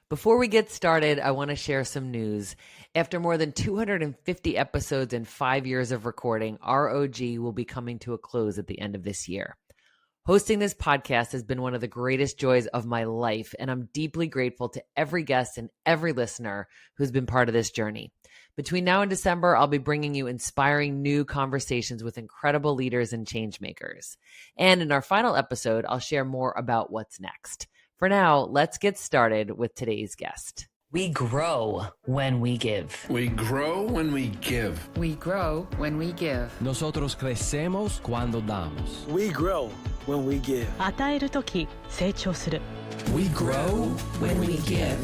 Before we get started, I want to share some news. After more than 250 episodes and 5 years of recording, ROG will be coming to a close at the end of this year. Hosting this podcast has been one of the greatest joys of my life, and I'm deeply grateful to every guest and every listener who's been part of this journey. Between now and December, I'll be bringing you inspiring new conversations with incredible leaders and change makers. And in our final episode, I'll share more about what's next. For now, let's get started with today's guest. We grow when we give. We grow when we give. We grow when we give. Nosotros crecemos cuando damos. We grow when we give. 与えるとき成長する。 We grow when we give.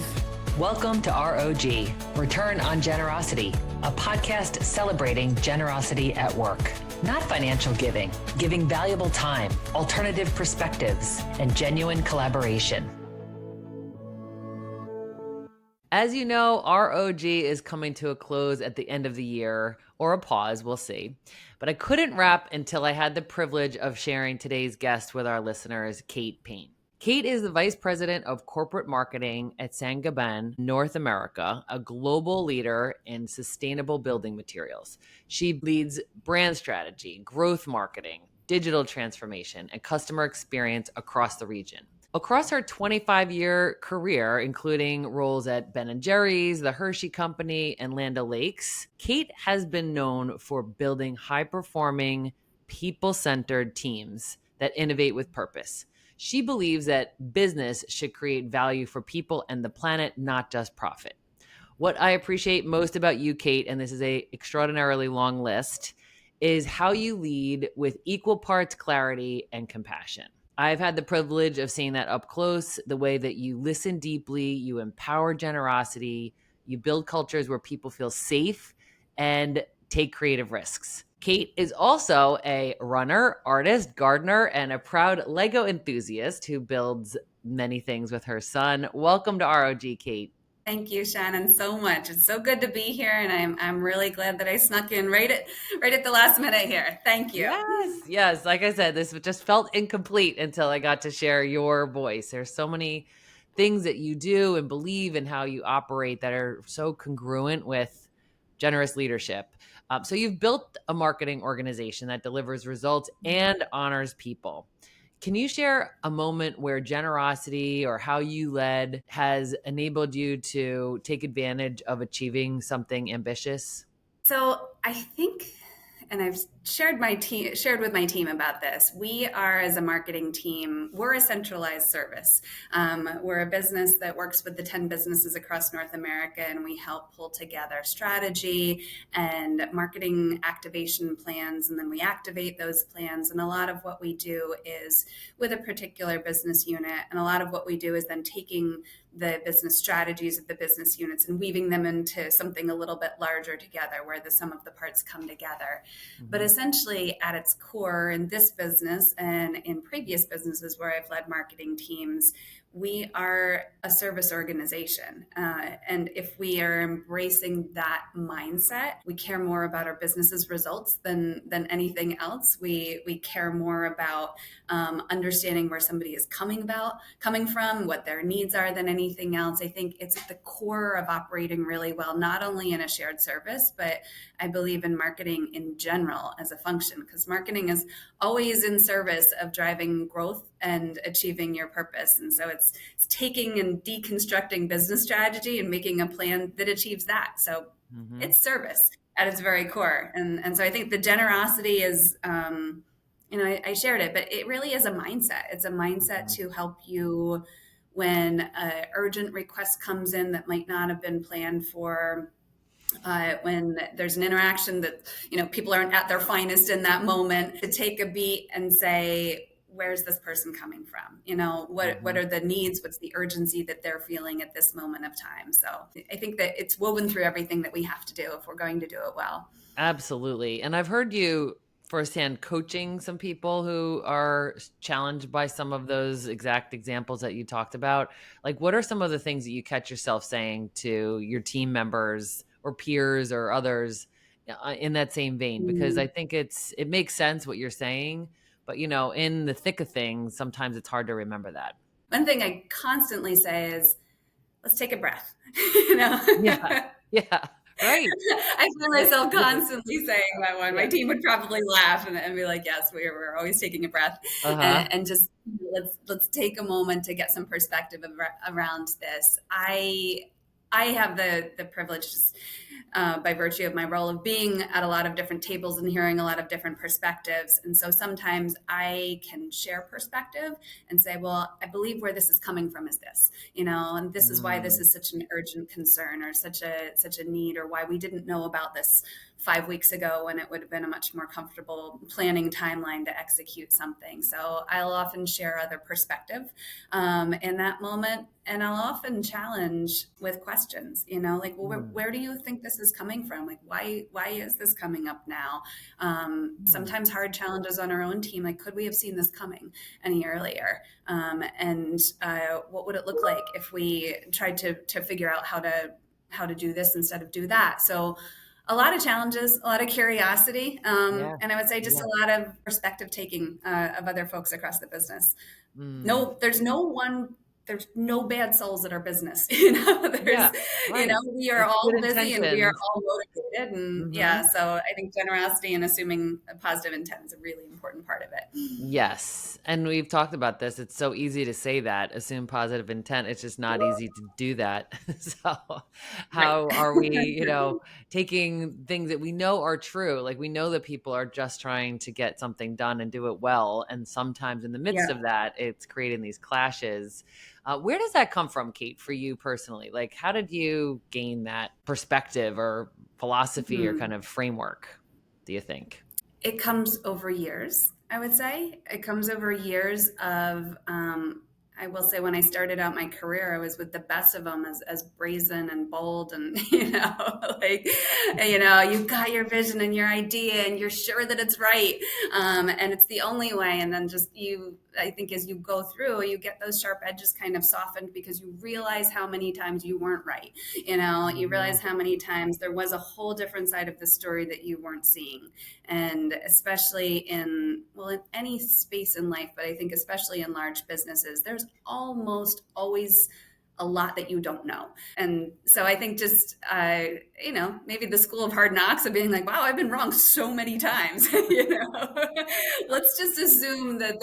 Welcome to ROG, Return on Generosity, a podcast celebrating generosity at work. Not financial giving, giving valuable time, alternative perspectives, and genuine collaboration. As you know, ROG is coming to a close at the end of the year, or a pause, we'll see. But I couldn't wrap until I had the privilege of sharing today's guest with our listeners, Kate Paine. Kate is the Vice President of Corporate Marketing at Saint-Gobain North America, a global leader in sustainable building materials. She leads brand strategy, growth marketing, digital transformation, and customer experience across the region. Across her 25-year career, including roles at Ben & Jerry's, the Hershey Company, and Land O'Lakes, Kate has been known for building high-performing, people-centered teams that innovate with purpose. She believes that business should create value for people and the planet, not just profit. What I appreciate most about you, Kate, and this is an extraordinarily long list, is how you lead with equal parts clarity and compassion. I've had the privilege of seeing that up close, the way that you listen deeply, you empower generosity, you build cultures where people feel safe and take creative risks. Kate is also a runner, artist, gardener, and a proud Lego enthusiast who builds many things with her son. Welcome to ROG, Kate. Thank you, Shannon, so much. It's so good to be here, and I'm really glad that I snuck in right at the last minute here. Thank you. Yes. Like I said, this just felt incomplete until I got to share your voice. There's so many things that you do and believe in how you operate that are so congruent with generous leadership. So you've built a marketing organization that delivers results and honors people. Can you share a moment where generosity or how you led has enabled you to take advantage of achieving something ambitious? So I think, and I've shared with my team about this. We are, as a marketing team, we're a centralized service. We're a business that works with the 10 businesses across North America, and we help pull together strategy and marketing activation plans, and then we activate those plans. And a lot of what we do is with a particular business unit, and a lot of what we do is then taking the business strategies of the business units and weaving them into something a little bit larger together, where the sum of the parts come together. Mm-hmm. But essentially, at its core, in this business and in previous businesses where I've led marketing teams, we are a service organization. And if we are embracing that mindset, we care more about our business's results than anything else. We care more about understanding where somebody is coming from, what their needs are than anything else. I think it's at the core of operating really well, not only in a shared service, but I believe in marketing in general as a function, because marketing is always in service of driving growth and achieving your purpose. And so it's taking and deconstructing business strategy and making a plan that achieves that. So It's service at its very core. And so I think the generosity is, I shared it, but it really is a mindset. It's a mindset to help you when an urgent request comes in that might not have been planned for, when there's an interaction that, people aren't at their finest in that moment, to take a beat and say, where's this person coming from? What are the needs? What's the urgency that they're feeling at this moment of time? So I think that it's woven through everything that we have to do if we're going to do it well. Absolutely. And I've heard you firsthand coaching some people who are challenged by some of those exact examples that you talked about. Like, what are some of the things that you catch yourself saying to your team members or peers or others in that same vein? Because I think it makes sense what you're saying, but in the thick of things, sometimes it's hard to remember that. One thing I constantly say is, let's take a breath. You know, Yeah. Yeah. Right. I find myself constantly saying that one. My Yeah. team would probably laugh and be like, "Yes, we're always taking a breath," Uh-huh. and just let's take a moment to get some perspective around this. I have the privilege, just, by virtue of my role, of being at a lot of different tables and hearing a lot of different perspectives. And so sometimes I can share perspective and say, well, I believe where this is coming from is this, and this is why this Mm. is such an urgent concern, or such a need, or why we didn't know about this 5 weeks ago when it would have been a much more comfortable planning timeline to execute something. So I'll often share other perspective in that moment. And I'll often challenge with questions, like, well, Mm. where do you think this is coming from? Like, why is this coming up now? Mm. Sometimes hard challenges on our own team, like, could we have seen this coming any earlier? And what would it look like if we tried to figure out how to do this instead of do that? So a lot of challenges, a lot of curiosity, Yeah. and I would say just Yeah. a lot of perspective taking of other folks across the business. Mm. No, there's no bad souls at our business. Yeah. Right. We are It's good all busy and we are intentions. all motivated. And yeah, Mhm. so I think generosity and assuming a positive intent is a really important part of it. Yes, and we've talked about this. It's so easy to say that, assume positive intent. It's just not easy to do that. So, Right. how are we, taking things that we know are true? Like we know that people are just trying to get something done and do it well, and sometimes in the midst Yeah. of that, it's creating these clashes. Where does that come from, Kate, for you personally? Like, how did you gain that perspective or philosophy or kind Mhm. of framework, do you think? It comes over years, I would say. It comes over years of, I will say, when I started out my career, I was with the best of them, as brazen and bold, and, like, you've got your vision and your idea and you're sure that it's right. And it's the only way. And then I think as you go through, you get those sharp edges kind of softened because you realize how many times you weren't right. You realize Mhm. how many times there was a whole different side of the story that you weren't seeing. And especially in any space in life, but I think especially in large businesses, there's almost always a lot that you don't know. And so I think just, maybe the school of hard knocks of being like, wow, I've been wrong so many times. Let's just assume that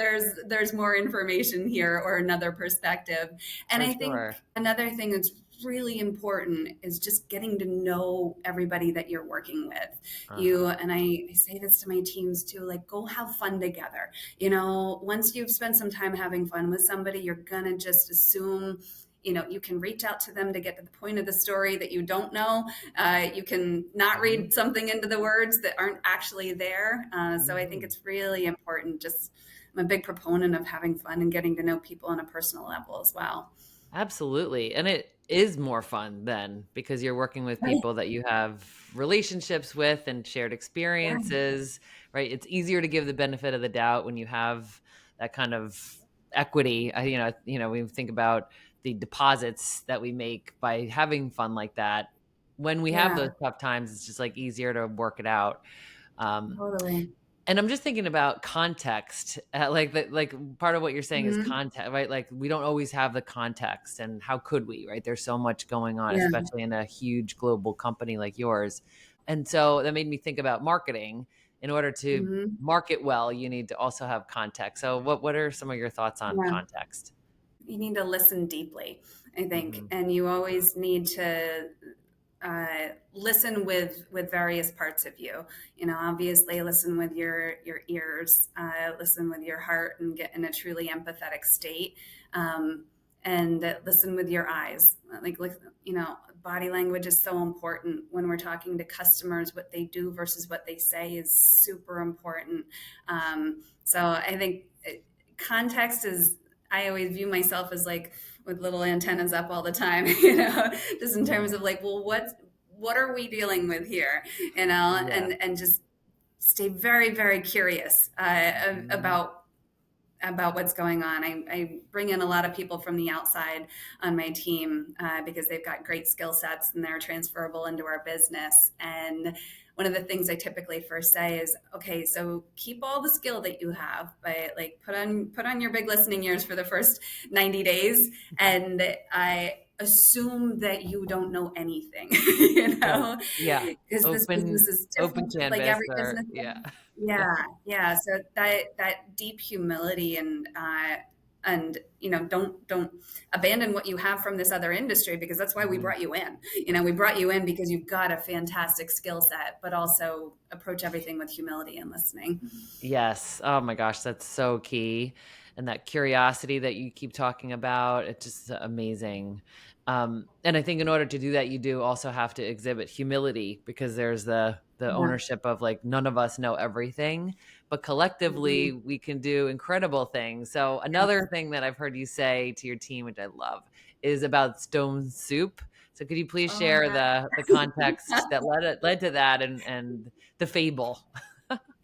there's more information here or another perspective. And For I think sure. another thing that's really important is just getting to know everybody that you're working with. Uh-huh. And I say this to my teams too, like, go have fun together. Once you've spent some time having fun with somebody, you're gonna just assume, you can reach out to them to get to the point of the story that you don't know. You can not Mhm. read something into the words that aren't actually there. So I think Mhm. it's really important. Just, I'm a big proponent of having fun and getting to know people on a personal level as well. Absolutely. And it is more fun then because you're working with people that you have relationships with and shared experiences, right? It's easier to give the benefit of the doubt when you have that kind of equity. We think about the deposits that we make by having fun like that. When we have those Yeah, tough times, it's just like easier to work it out. Um, totally. And I'm just thinking about context, like part of what you're saying is Mhm. context, right? Like we don't always have the context, and how could we, right? There's so much going on, Yeah. especially in a huge global company like yours. And so that made me think about marketing. In order to Mhm. market well, you need to also have context. So what are some of your thoughts on Yeah. context? You need to listen deeply, I think, Mhm. and you always need to listen with various parts of you. Obviously, listen with your ears, listen with your heart, and get in a truly empathetic state. And listen with your eyes. Body language is so important when we're talking to customers. What they do versus what they say is super important. So I think context is. I always view myself as like with little antennas up all the time, just in terms of like, well, what are we dealing with here, Yeah. and just stay very, very curious Mhm. about what's going on. I bring in a lot of people from the outside on my team because they've got great skill sets and they're transferable into our business. And one of the things I typically first say is, okay, so keep all the skill that you have, but like put on your big listening ears for the first 90 days, and assume that you don't know anything, you Right. know, Yeah. because this business Open is open different, like canvas every or business. yeah. Yeah. So that deep humility and don't abandon what you have from this other industry, because that's why we Mhm. brought you in. We brought you in because you've got a fantastic skill set, but also approach everything with humility and listening. Yes. Oh my gosh, that's so key. And that curiosity that you keep talking about, it's just amazing. And I think in order to do that, you do also have to exhibit humility, because there's the Yeah. ownership of like none of us know everything, but collectively Mhm. we can do incredible things. So Yes. another thing that I've heard you say to your team, which I love, is about stone soup. So could you please Oh share yeah. the context that led to that and the fable?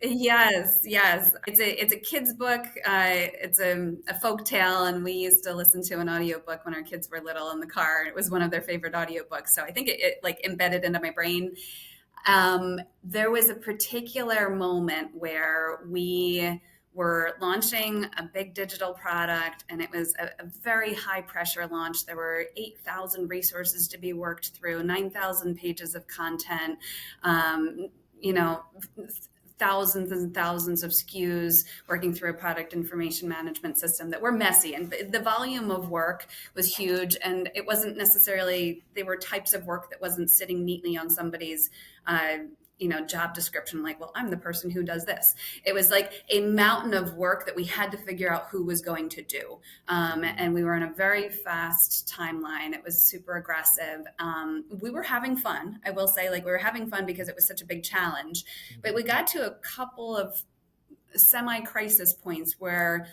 Yes. It's a kid's book. It's a folk tale, and we used to listen to an audiobook when our kids were little in the car. It was one of their favorite audiobooks. So I think it like embedded into my brain. There was a particular moment where we were launching a big digital product, and it was a very high pressure launch. There were 8,000 resources to be worked through, 9,000 pages of content, um, you know, thousands and thousands of SKUs, working through a product information management system that were messy. And the volume of work was huge. And it wasn't necessarily, they were types of work that wasn't sitting neatly on somebody's job description, like, well, I'm the person who does this. It was like a mountain of work that we had to figure out who was going to do. Mhm. And we were in a very fast timeline. It was super aggressive. We were having fun. I will say, like, we were having fun because it was such a big challenge. But we got to a couple of semi-crisis points where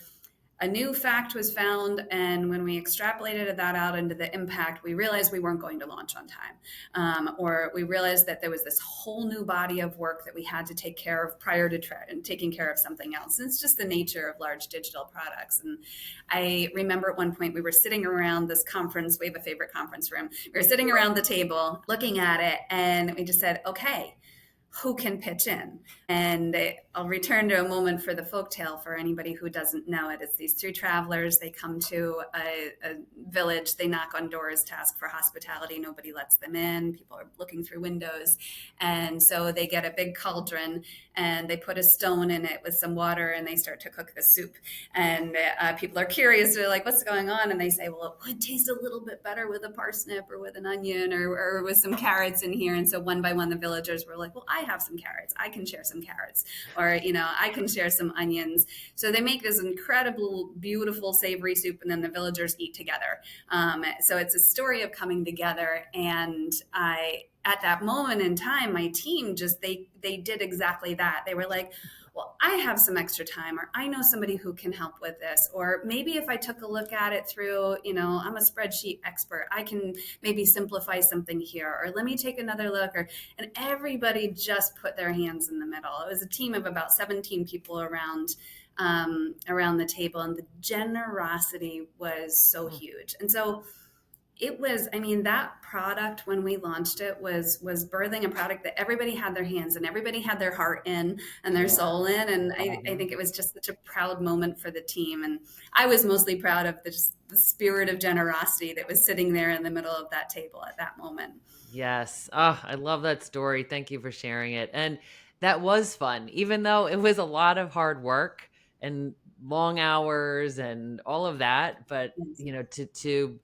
a new fact was found, and when we extrapolated that out into the impact, we realized we weren't going to launch on time, or we realized that there was this whole new body of work that we had to take care of prior to taking care of something else. And it's just the nature of large digital products. And I remember at one point we were sitting around this conference. We have a favorite conference room. We were sitting around the table looking at it, and we just said, okay, who can pitch in? And I'll return to a moment for the folktale for anybody who doesn't know it. It's these three travelers. They come to a village. They knock on doors to ask for hospitality. Nobody lets them in. People are looking through windows. And so they get a big cauldron and they put a stone in it with some water and they start to cook the soup. And people are curious. They're like, what's going on? And they say, well, it would taste a little bit better with a parsnip or with an onion or with some carrots in here. And so one by one, the villagers were like, well, I have some carrots. I can share some carrots. Or, I can share some onions. So they make this incredible, beautiful, savory soup, and then the villagers eat together. So it's a story of coming together. And at that moment in time, my team they did exactly that. They were like, well, I have some extra time, or I know somebody who can help with this, or maybe if I took a look at it through, I'm a spreadsheet expert, I can maybe simplify something here, or let me take another look, and everybody just put their hands in the middle. It was a team of about 17 people around the table, and the generosity was so Mm. huge. And so it was, that product, when we launched it, was birthing a product that everybody had their hands and everybody had their heart in and their Yeah. soul in. And I Mhm. think it was just such a proud moment for the team. And I was mostly proud of the spirit of generosity that was sitting there in the middle of that table at that moment. Yes. Oh, I love that story. Thank you for sharing it. And that was fun, even though it was a lot of hard work and long hours and all of that. But, Yes. to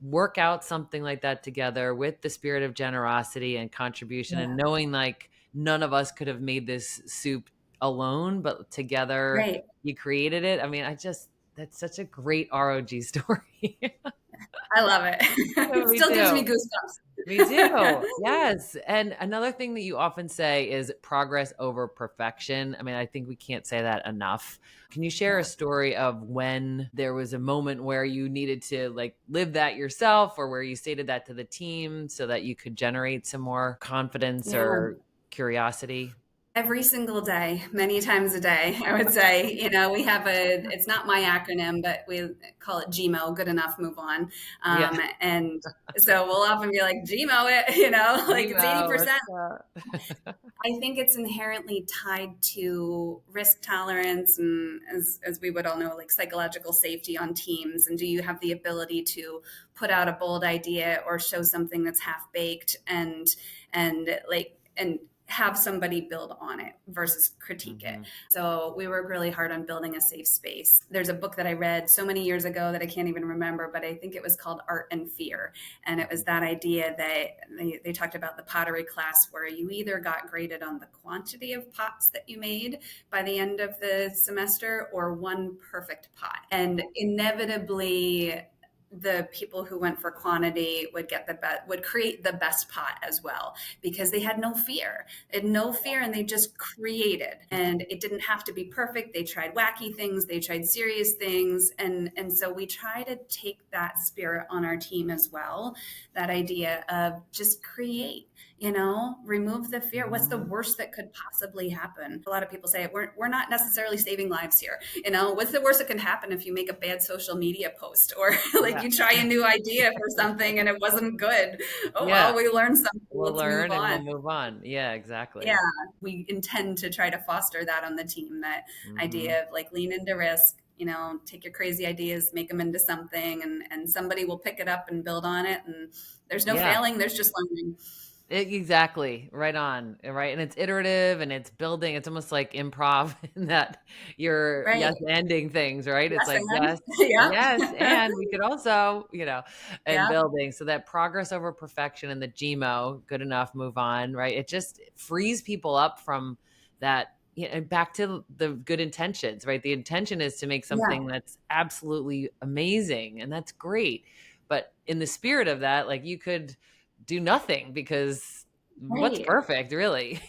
work out something like that together with the spirit of generosity and contribution and Yeah. knowing like none of us could have made this soup alone, but together Right. you created it. I mean, that's such a great ROG story. I love it. Yeah, It me still gives me too. Me too. goosebumps. Yes. And another thing that you often say is progress over perfection. I mean, I think we can't say that enough. Can you share a Yeah. story of when there was a moment where you needed to like live that yourself or where you stated that to the team so that you could generate some more confidence Yeah. or curiosity? Every single day, many times a day, I would say. We have it's not my acronym, but we call it GMO, good enough, move on. Yeah. And so we'll often be like, GMO it, like it's Emo. 80%. I think it's inherently tied to risk tolerance and, as we would all know, like psychological safety on teams. And do you have the ability to put out a bold idea or show something that's half baked and have somebody build on it versus critique it. So we work really hard on building a safe space. There's a book that I read so many years ago that I can't even remember, but I think it was called Art and Fear. And it was that idea that they talked about the pottery class where you either got graded on the quantity of pots that you made by the end of the semester or one perfect pot. And inevitably, the people who went for quantity would create the best pot as well, because they had no fear. They had no fear, and they just created. And it didn't have to be perfect. They tried wacky things, they tried serious things, and so we try to take that spirit on our team as well. That idea of just create. Remove the fear. What's the worst that could possibly happen? A lot of people say we're not necessarily saving lives here. What's the worst that can happen if you make a bad social media post or like you try a new idea for something and it wasn't good? Oh, well, we learned something. We'll Let's learn move on. and we'll move on. Yeah, exactly. Yeah, we intend to try to foster that on the team, that idea of like lean into risk. Take your crazy ideas, make them into something, and somebody will pick it up and build on it. And there's no failing, there's just learning. Exactly. Right on. Right. And it's iterative and it's building. It's almost like improv in that you're yes ending things, right? It's like, yes, and we could also, and building. So that progress over perfection and the GMO, good enough, move on, right? It just frees people up from that. And back to the good intentions, right? The intention is to make something that's absolutely amazing, and that's great. But in the spirit of that, like you could do nothing because what's perfect, really?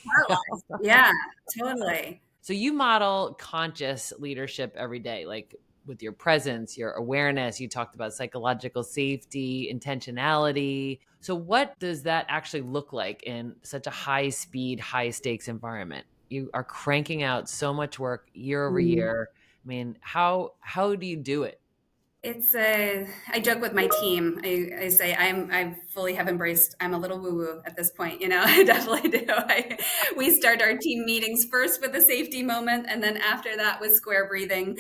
Yeah, totally. So you model conscious leadership every day, like with your presence, your awareness. You talked about psychological safety, intentionality. So what does that actually look like in such a high speed, high stakes environment? You are cranking out so much work year over year. I mean, how do you do it? I joke with my team. I say I fully have embraced, I'm a little woo-woo at this point. I definitely do. We start our team meetings first with a safety moment, and then after that with square breathing.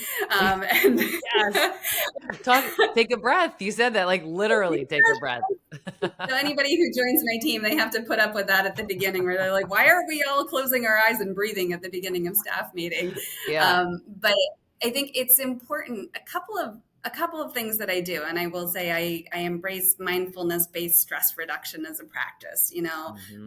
Take a breath. You said that, like literally take a breath. So anybody who joins my team, they have to put up with that at the beginning, where they're like, why are we all closing our eyes and breathing at the beginning of staff meeting? But I think it's important. A couple of things that I do, and I will say I embrace mindfulness-based stress reduction as a practice,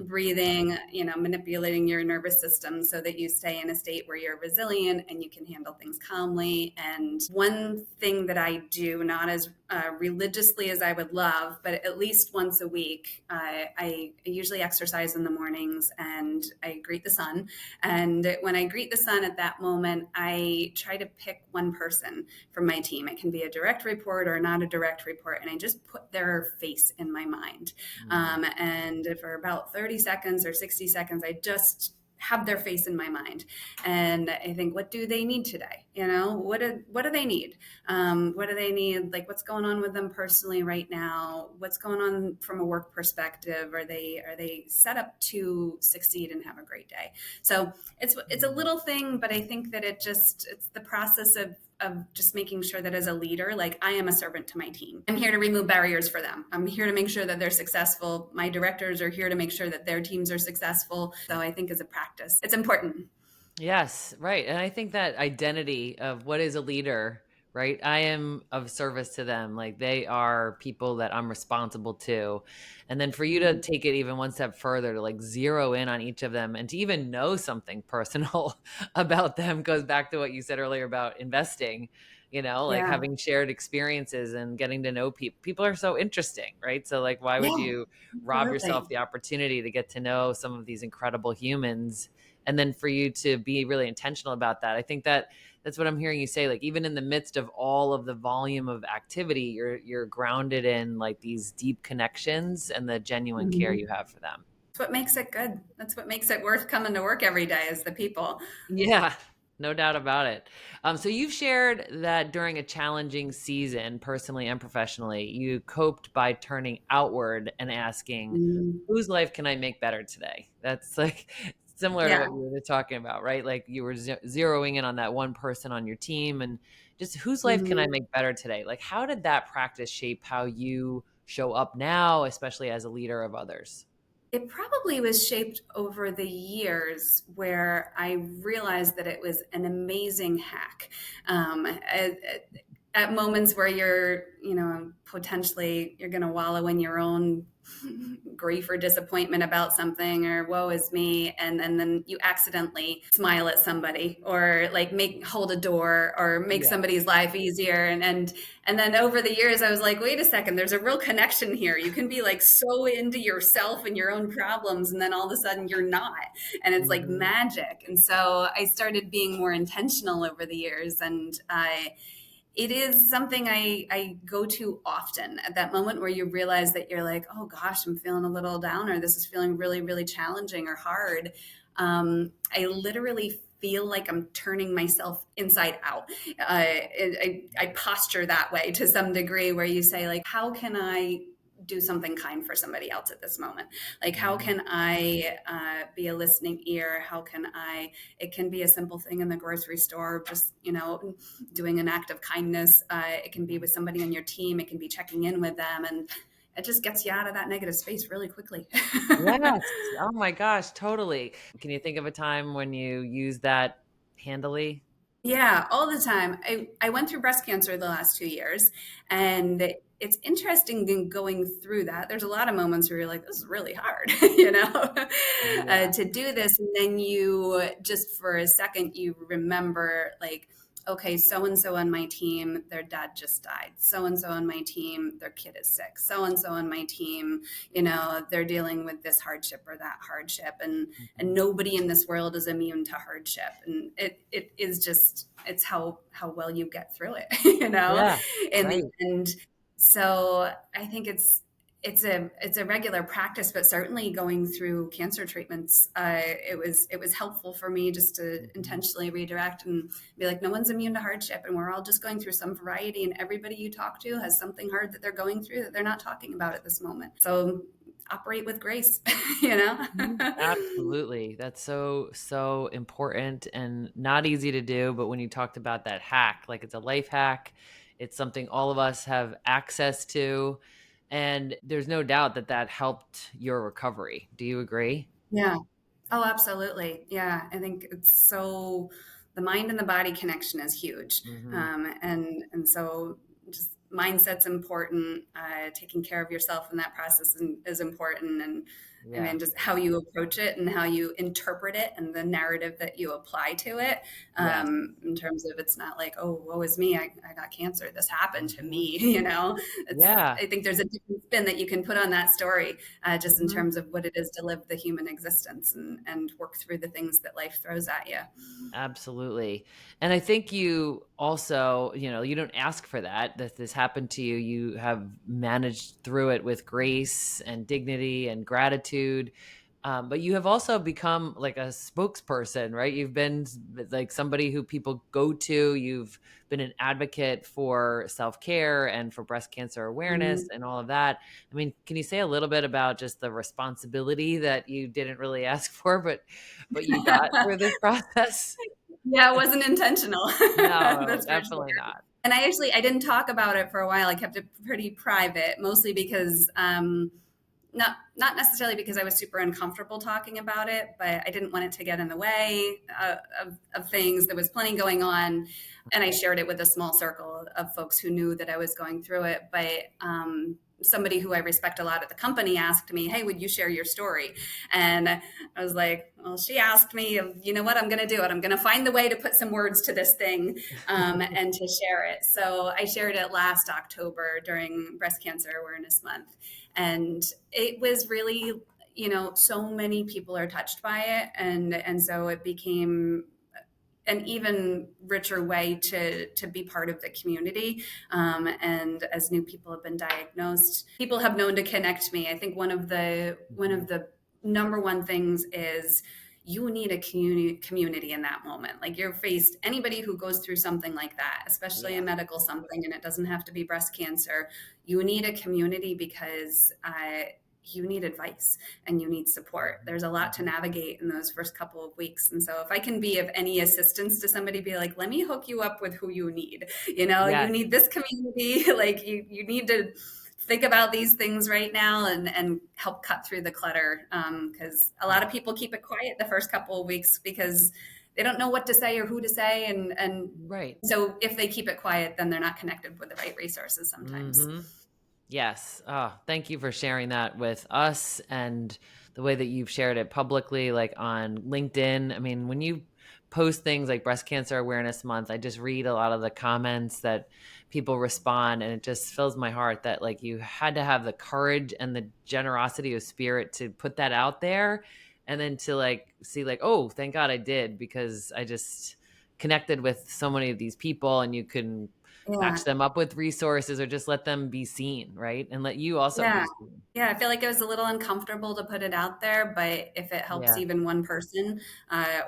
breathing, manipulating your nervous system so that you stay in a state where you're resilient and you can handle things calmly. And one thing that I do, not as religiously as I would love, but at least once a week, I usually exercise in the mornings and I greet the sun. And when I greet the sun at that moment, I try to pick one person from my team. It can be a direct report or not a direct report, and I just put their face in my mind. And for about 30 seconds or 60 seconds, I just have their face in my mind. And I think, what do they need today? What do they need? What do they need? Like, what's going on with them personally right now? What's going on from a work perspective? Are they set up to succeed and have a great day? So it's a little thing, but I think that it's the process of just making sure that as a leader, like I am a servant to my team. I'm here to remove barriers for them. I'm here to make sure that they're successful. My directors are here to make sure that their teams are successful. So I think as a practice, it's important. Yes, right. And I think that identity of what is a leader, right? I am of service to them. Like they are people that I'm responsible to. And then for you to take it even one step further, to like zero in on each of them and to even know something personal about them goes back to what you said earlier about investing, having shared experiences and getting to know people. People are so interesting, right? So like, why would you rob yourself the opportunity to get to know some of these incredible humans? And then for you to be really intentional about that. I think that's what I'm hearing you say. Like, even in the midst of all of the volume of activity, you're grounded in like these deep connections and the genuine care you have for them. That's what makes it good. That's what makes it worth coming to work every day, is the people. Yeah, no doubt about it. So you've shared that during a challenging season, personally and professionally, you coped by turning outward and asking, whose life can I make better today? That's like similar to Yeah. what we were talking about, right? Like you were zeroing in on that one person on your team and just whose life can I Mhm. make better today? Like, how did that practice shape how you show up now, especially as a leader of others? It probably was shaped over the years where I realized that it was an amazing hack. At moments where potentially you're going to wallow in your own grief or disappointment about something or woe is me, and then you accidentally smile at somebody or like hold a door or make Yeah. somebody's life easier, and then over the years I was like, wait a second, there's a real connection here. You can be like so into yourself and your own problems, and then all of a sudden you're not, and it's like Mhm. magic. And so I started being more intentional over the years, and it is something I go to often at that moment where you realize that you're like, oh gosh, I'm feeling a little down, or this is feeling really, really challenging or hard. I literally feel like I'm turning myself inside out. I posture that way to some degree where you say, like, how can I do something kind for somebody else at this moment? Like, how Mhm. can I be a listening ear? How can I? It can be a simple thing in the grocery store, just, doing an act of kindness. It can be with somebody on your team. It can be checking in with them. And it just gets you out of that negative space really quickly. Yes. Oh my gosh, totally. Can you think of a time when you use that handily? Yeah, all the time. I went through breast cancer the last 2 years, and it's interesting in going through that. There's a lot of moments where you're like, this is really hard, Yeah. to do this. And then you just for a second, you remember, like, okay, so and so on my team, their dad just died. So and so on my team, their kid is sick. So and so on my team, they're dealing with this hardship or that hardship. And Mhm. nobody in this world is immune to hardship, and it is just, it's how well you get through it, Yeah. in the Right. end. So I think it's a regular practice, but certainly going through cancer treatments, it was helpful for me just to Mhm. intentionally redirect and be like, no one's immune to hardship, and we're all just going through some variety, and everybody you talk to has something hard that they're going through that they're not talking about at this moment. So operate with grace, you know? Mhm. Absolutely. That's so, so important and not easy to do. But when you talked about that hack, like it's a life hack, it's something all of us have access to. And there's no doubt that that helped your recovery. Do you agree? Yeah. Oh, absolutely. Yeah. I think it's so, the mind and the body connection is huge. Hmm. And so just mindset's important. Taking care of yourself in that process is important. And I Yeah. mean, just how you approach it and how you interpret it and the narrative that you apply to it. Yes. In terms of, it's not like, oh, woe is me. I got cancer. This happened to Hmm. me. Yeah. I think there's a different spin that you can put on that story, just in Mhm. terms of what it is to live the human existence, and work through the things that life throws at you. Absolutely. And I think you also, you don't ask for that this happened to you. You have managed through it with grace and dignity and gratitude. But you have also become like a spokesperson, right? You've been like somebody who people go to. You've been an advocate for self care and for breast cancer awareness Mhm. and all of that. I mean, can you say a little bit about just the responsibility that you didn't really ask for, but you got through this process? Yeah, it wasn't intentional. No, That's for definitely sure. not. And I didn't talk about it for a while. I kept it pretty private, mostly because, not necessarily because I was super uncomfortable talking about it, but I didn't want it to get in the way of things. There was plenty going on, and I shared it with a small circle of folks who knew that I was going through it. But somebody who I respect a lot at the company asked me, "Hey, would you share your story?" And I was like, "Well, she asked me. You know what? I'm going to do it. I'm going to find the way to put some words to this thing, and to share it." So I shared it last October during Breast Cancer Awareness Month, and it was really, so many people are touched by it, and so it became an even richer way to be part of the community. And as new people have been diagnosed, people have known to connect me. I think Mhm. one of the number one things is, you need a community in that moment. Like, you're faced, anybody who goes through something like that, especially a Yeah. medical something, and it doesn't have to be breast cancer, you need a community, because you need advice and you need support. There's a lot to navigate in those first couple of weeks. And so if I can be of any assistance to somebody, be like, let me hook you up with who you need. You Yes. need this community, like you need to think about these things right now and help cut through the clutter. Because a lot of people keep it quiet the first couple of weeks because they don't know what to say or who to say. And Right. so if they keep it quiet, then they're not connected with the right resources sometimes. Mm-hmm. Yes. Oh, thank you for sharing that with us and the way that you've shared it publicly, like on LinkedIn. I mean, when you post things like Breast Cancer Awareness Month, I just read a lot of the comments that people respond, and it just fills my heart that like you had to have the courage and the generosity of spirit to put that out there, and then to like see like, oh, thank God I did, because I just connected with so many of these people, and you can Yeah. match them up with resources or just let them be seen, right? And let you also Yeah. be seen. Yeah. I feel like it was a little uncomfortable to put it out there, but if it helps Yeah. even one person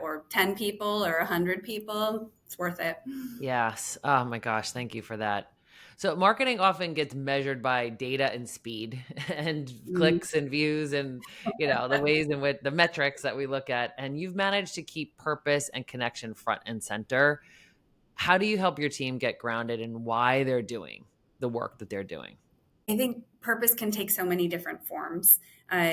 or 10 people or 100 people, it's worth it. Yes. Oh my gosh. Thank you for that. So marketing often gets measured by data and speed and Mm. clicks and views and, the ways in which the metrics that we look at. And you've managed to keep purpose and connection front and center. How do you help your team get grounded in why they're doing the work that they're doing? I think purpose can take so many different forms. Uh,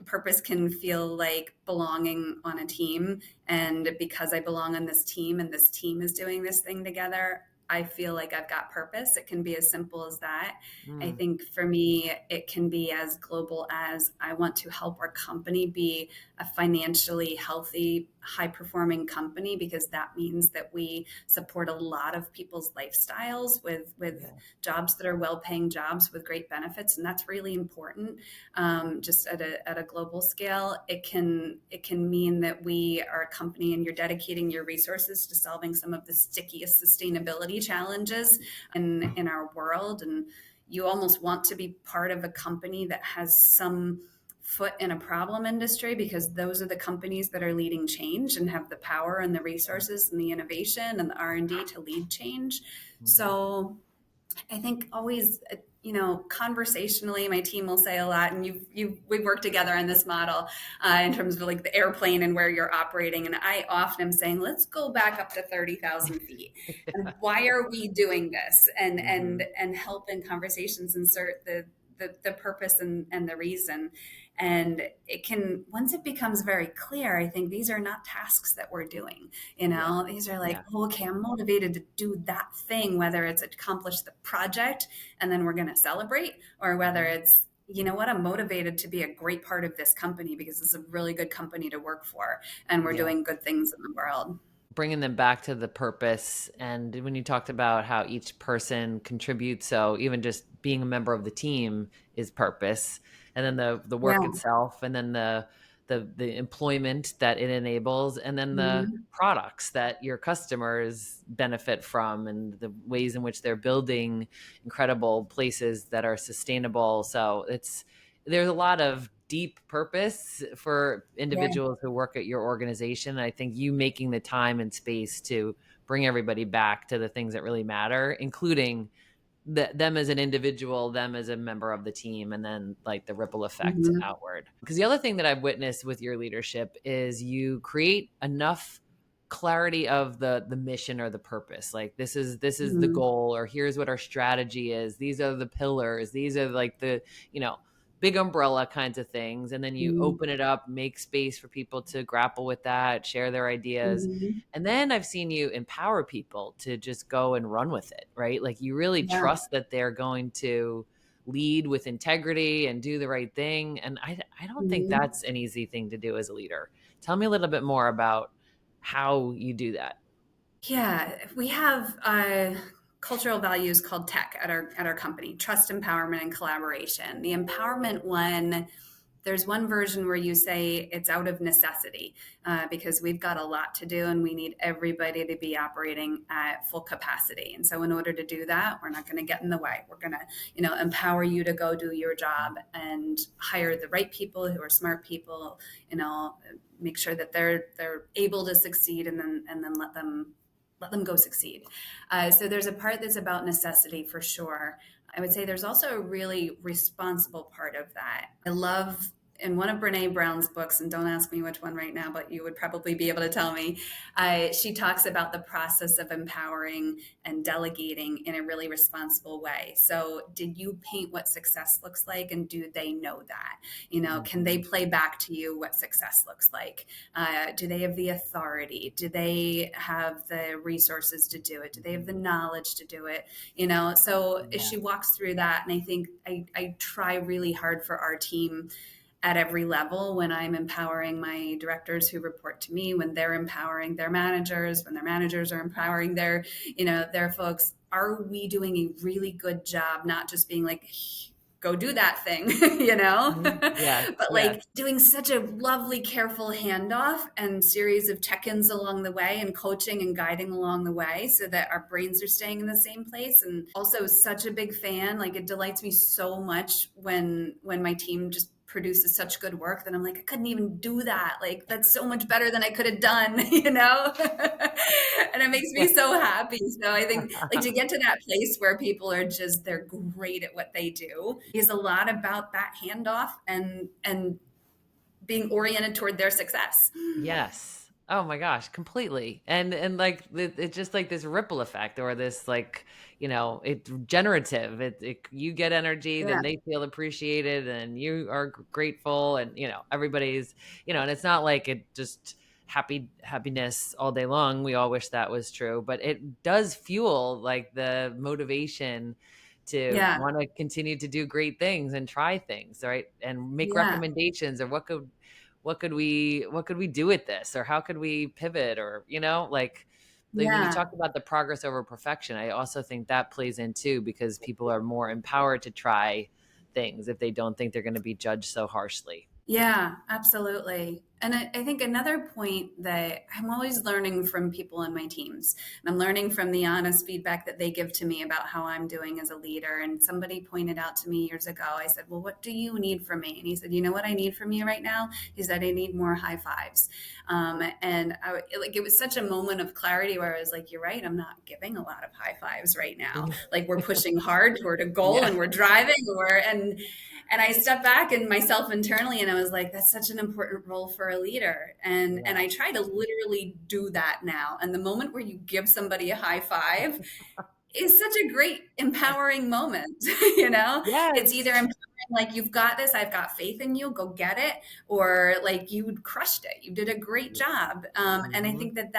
Purpose can feel like belonging on a team. And because I belong on this team and this team is doing this thing together, I feel like I've got purpose. It can be as simple as that. I Mm, think for me, it can be as global as I want to help our company be a financially healthy, high performing company, because that means that we support a lot of people's lifestyles with yeah. jobs that are well paying jobs with great benefits. And that's really important. Just at a global scale, it can mean that we are a company and you're dedicating your resources to solving some of the stickiest sustainability challenges in our world. And you almost want to be part of a company that has some foot in a problem industry, because those are the companies that are leading change and have the power and the resources and the innovation and the R&D to lead change. Mhm. So I think always, conversationally, my team will say a lot, and we've worked together on this model in terms of like the airplane and where you're operating. And I often am saying, let's go back up to 30,000 feet. And why are we doing this? Mhm. And help in conversations insert the purpose and the reason. And it can, once it becomes very clear, I think these are not tasks that we're doing. Yeah. These are like, Yeah. oh, okay, I'm motivated to do that thing, whether it's accomplish the project and then we're going to celebrate, or whether Mhm. it's, you know what, I'm motivated to be a great part of this company because it's a really good company to work for and we're Yeah. doing good things in the world. Bringing them back to the purpose. And when you talked about how each person contributes, so even just being a member of the team is purpose, and then the Yeah. work itself, and then the employment that it enables, and then the Mhm. products that your customers benefit from, and the ways in which they're building incredible places that are sustainable. So there's a lot of deep purpose for Yeah. individuals who work at your organization. And I think you making the time and space to bring everybody back to the things that really matter, including them as an individual, them as a member of the team, and then like the ripple effect Mhm. outward. Because the other thing that I've witnessed with your leadership is you create enough clarity of the mission or the purpose. Like this is the Mhm. goal, or here's what our strategy is. These are the pillars. These are like the, big umbrella kinds of things. And then you Mhm. open it up, make space for people to grapple with that, share their ideas. Mhm. And then I've seen you empower people to just go and run with it, right? Like you really Yeah. trust that they're going to lead with integrity and do the right thing. And I don't think Mhm. that's an easy thing to do as a leader. Tell me a little bit more about how you do that. Yeah, we have cultural values called tech at our company: trust, empowerment, and collaboration. The empowerment one, there's one version where you say it's out of necessity because we've got a lot to do and we need everybody to be operating at full capacity. And so, in order to do that, we're not going to get in the way. We're going to, empower you to go do your job and hire the right people who are smart people. Make sure that they're able to succeed, and then let them go succeed. So there's a part that's about necessity for sure. I would say there's also a really responsible part of that. I love in one of Brene Brown's books, and don't ask me which one right now, but you would probably be able to tell me. She talks about the process of empowering and delegating in a really responsible way. So, did you paint what success looks like, and do they know that? Can they play back to you what success looks like? Do they have the authority? Do they have the resources to do it? Do they have the knowledge to do it? So she walks through that, and I think I try really hard for our team at every level when I'm empowering my directors who report to me, when they're empowering their managers, when their managers are empowering their folks. Are we doing a really good job, not just being like, go do that thing, Yes, but yes. like doing such a lovely, careful handoff and series of check-ins along the way and coaching and guiding along the way so that our brains are staying in the same place. And also such a big fan, like it delights me so much when my team just produces such good work that I'm like, I couldn't even do that. Like, that's so much better than I could have done, and it makes me so happy. So I think like to get to that place where people are just, they're great at what they do is a lot about that handoff and being oriented toward their success. Yes. Oh my gosh, completely. And like it's just like this ripple effect, or this like, it's generative. You get energy, Yeah. then they feel appreciated, and you are grateful, and everybody's, and it's not like it just happiness all day long. We all wish that was true, but it does fuel like the motivation to Yeah. want to continue to do great things and try things, right? And make Yeah. recommendations, or what could we do with this, or how could we pivot, or like when you Yeah. talk about the progress over perfection, I also think that plays in too, because people are more empowered to try things if they don't think they're going to be judged so harshly. Yeah, absolutely. And I think another point that I'm always learning from people in my teams, and I'm learning from the honest feedback that they give to me about how I'm doing as a leader. And somebody pointed out to me years ago, I said, well, what do you need from me? And he said, you know what I need from you right now? He said, I need more high fives. And it was such a moment of clarity where I was like, you're right, I'm not giving a lot of high fives right now. Like we're pushing hard toward a goal, Yeah. and we're driving, and I stepped back and myself internally, and I was like, that's such an important role for a leader. And I try to literally do that now. And the moment where you give somebody a high five is such a great empowering moment. It's either Yes. empowering, like, you've got this, I've got faith in you, go get it, or like, you crushed it, you did a great job. And I think that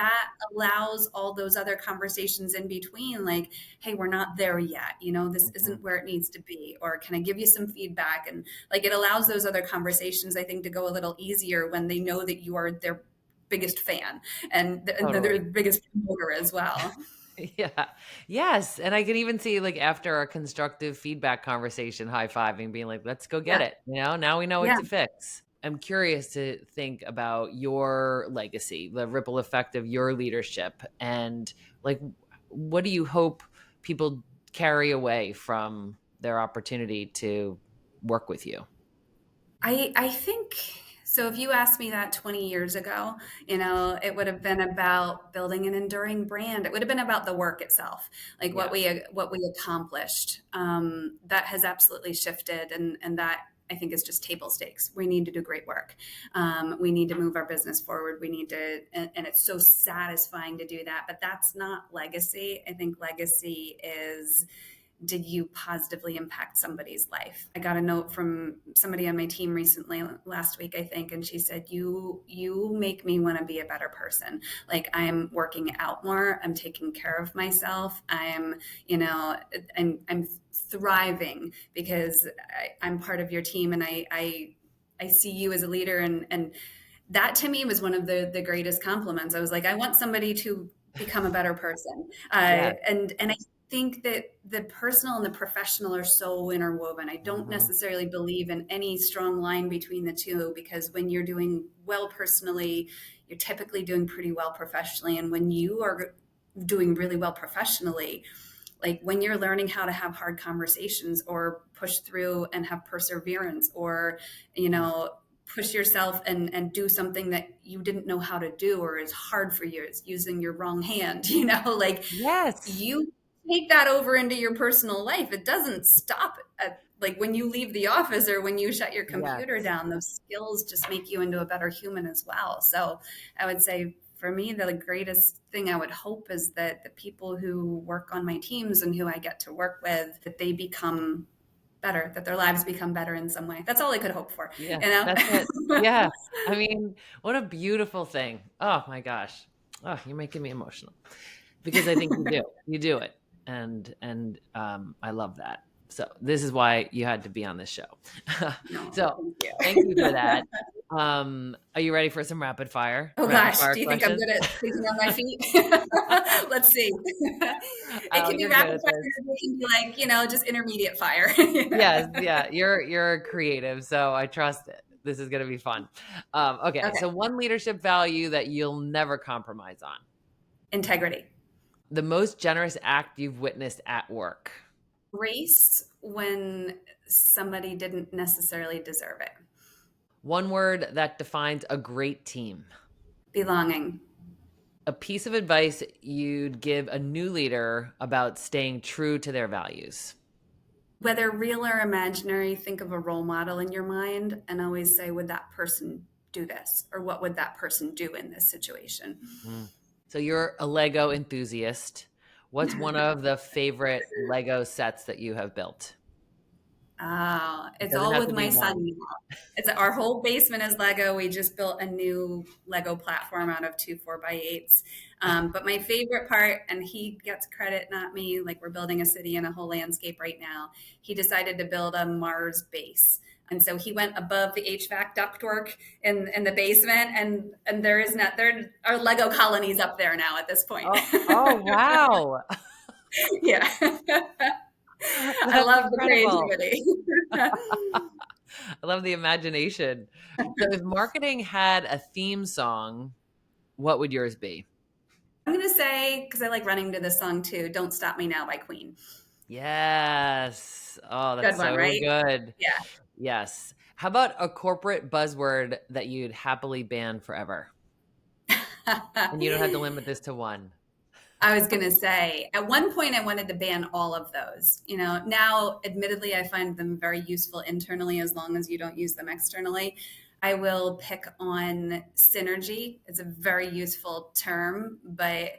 allows all those other conversations in between, like, hey, we're not there yet, this isn't where it needs to be, or can I give you some feedback? And like, it allows those other conversations, I think, to go a little easier when they know that you are their biggest fan and they're Totally. their biggest promoter as well. Yeah. Yes. And I can even see like after a constructive feedback conversation, high-fiving, being like, let's go get Yeah. it. Now we know what Yeah. to fix. I'm curious to think about your legacy, the ripple effect of your leadership, and like, what do you hope people carry away from their opportunity to work with you? I think so. If you asked me that 20 years ago, it would have been about building an enduring brand. It would have been about the work itself, like Yeah. what we accomplished. That has absolutely shifted, and that, I think, is just table stakes. We need to do great work. We need to move our business forward. We need to, and it's so satisfying to do that. But that's not legacy. I think legacy is, did you positively impact somebody's life? I got a note from somebody on my team recently, last week, I think, and she said, you make me want to be a better person. Like, I'm working out more, I'm taking care of myself, I'm thriving because I'm part of your team, and I see you as a leader, and that to me was one of the greatest compliments. I was like, I want somebody to become a better person. Yeah. And I think that the personal and the professional are so interwoven. I don't necessarily believe in any strong line between the two, because when you're doing well personally, you're typically doing pretty well professionally. And when you are doing really well professionally, like when you're learning how to have hard conversations or push through and have perseverance, or, push yourself and do something that you didn't know how to do, or is hard for you, it's using your wrong hand, like Yes. you take that over into your personal life. It doesn't stop at like when you leave the office or when you shut your computer Yes. down. Those skills just make you into a better human as well. So I would say for me, the greatest thing I would hope is that the people who work on my teams and who I get to work with, that they become better, that their lives become better in some way. That's all I could hope for, Yeah, you know? that's it. Yeah. I mean, what a beautiful thing. Oh my gosh. Oh, you're making me emotional because I think you do. You do it. And I love that. So this is why you had to be on this show. No, So thank you. thank you for that. Are you ready for some rapid fire? Oh Rapid gosh, fire do you think I'm questions? good at thinking on my feet? Let's see. It Oh, can be you're good rapid at fire, this. it can be like, just intermediate fire. Yes, yeah. You're creative, so I trust it. This is gonna be fun. Okay, Okay. so one leadership value that you'll never compromise on. Integrity. The most generous act you've witnessed at work. Grace when somebody didn't necessarily deserve it. One word that defines a great team. Belonging. A piece of advice you'd give a new leader about staying true to their values. Whether real or imaginary, think of a role model in your mind and always say, would that person do this? Or what would that person do in this situation? Mm. So you're a Lego enthusiast. What's one of the favorite Lego sets that you have built? It It's doesn't all have with to be my son one. now. It's our whole basement is Lego. We just built a new Lego platform out of two 4x8s. But my favorite part, and he gets credit, not me, like we're building a city and a whole landscape right now. He decided to build a Mars base. And so he went above the HVAC ductwork in the basement, and there are Lego colonies up there now at this point. Oh wow. Yeah. I That's love the incredible. creativity. I love the imagination. So if marketing had a theme song, what would yours be? I'm going to say, because I like running to this song too, Don't Stop Me Now by Queen. Yes. Oh, Good that's one, so right? good. Yeah. Yes. How about a corporate buzzword that you'd happily ban forever? And you don't have to limit this to one. I was going to say, at one point, I wanted to ban all of those. Now, admittedly, I find them very useful internally as long as you don't use them externally. I will pick on synergy. It's a very useful term, but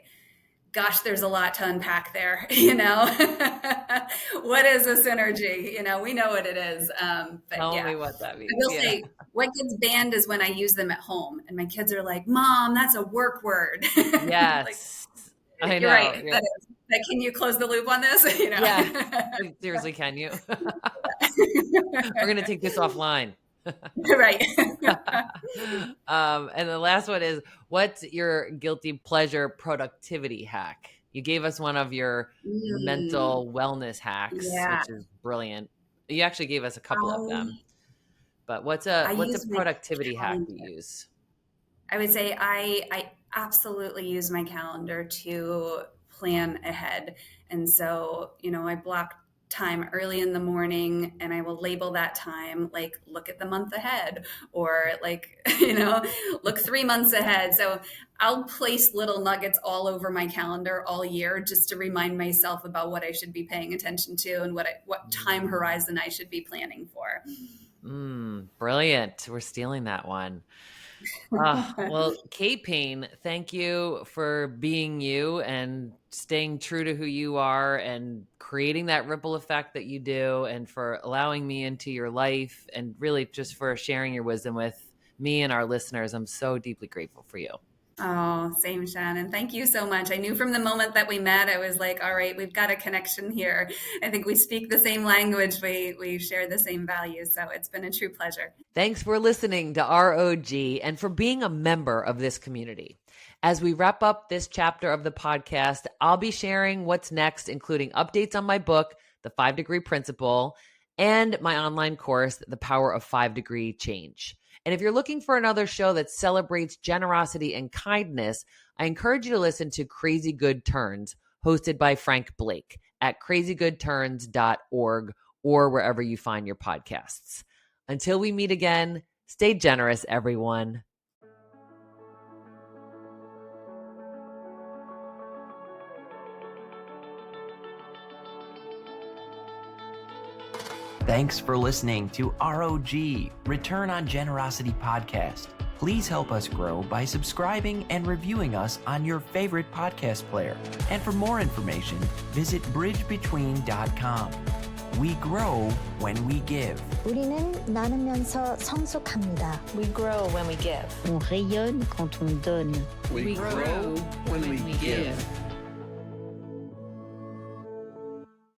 gosh, there's a lot to unpack there. What is a synergy? We know what it is. But Tell yeah, me what that I means. will Yeah. say what gets banned is when I use them at home and my kids are like, Mom, that's a work word. Like, Yes. I you're know. right. That is. Like, can you close the loop on this? Yeah. Like, seriously, can you? We're going to take this offline. Right. And the last one is, what's your guilty pleasure productivity hack? You gave us one of your Mm, mental wellness hacks, yeah. which is brilliant. You actually gave us a couple of them. But what's a I use my productivity hack calendar. you use? I would say I absolutely use my calendar to plan ahead. And so, I block time early in the morning and I will label that time like look at the month ahead or like, look 3 months ahead. So I'll place little nuggets all over my calendar all year just to remind myself about what I should be paying attention to and what time horizon I should be planning for. Brilliant. We're stealing that one. Well, Kate Paine, thank you for being you and staying true to who you are and creating that ripple effect that you do, and for allowing me into your life and really just for sharing your wisdom with me and our listeners. I'm so deeply grateful for you. Oh, same, Shannon. Thank you so much. I knew from the moment that we met, I was like, all right, we've got a connection here. I think we speak the same language. We share the same values. So it's been a true pleasure. Thanks for listening to ROG and for being a member of this community. As we wrap up this chapter of the podcast, I'll be sharing what's next, including updates on my book, The 5 Degree Principle, and my online course, The Power of 5 Degree Change. And if you're looking for another show that celebrates generosity and kindness, I encourage you to listen to Crazy Good Turns, hosted by Frank Blake at crazygoodturns.org or wherever you find your podcasts. Until we meet again, stay generous, everyone. Thanks for listening to ROG, Return on Generosity Podcast. Please help us grow by subscribing and reviewing us on your favorite podcast player. And for more information, visit bridgebetween.com. We grow when we give. 우리는 나누면서 성숙합니다. We grow when we give. On rayonne quand on donne. We grow when we give.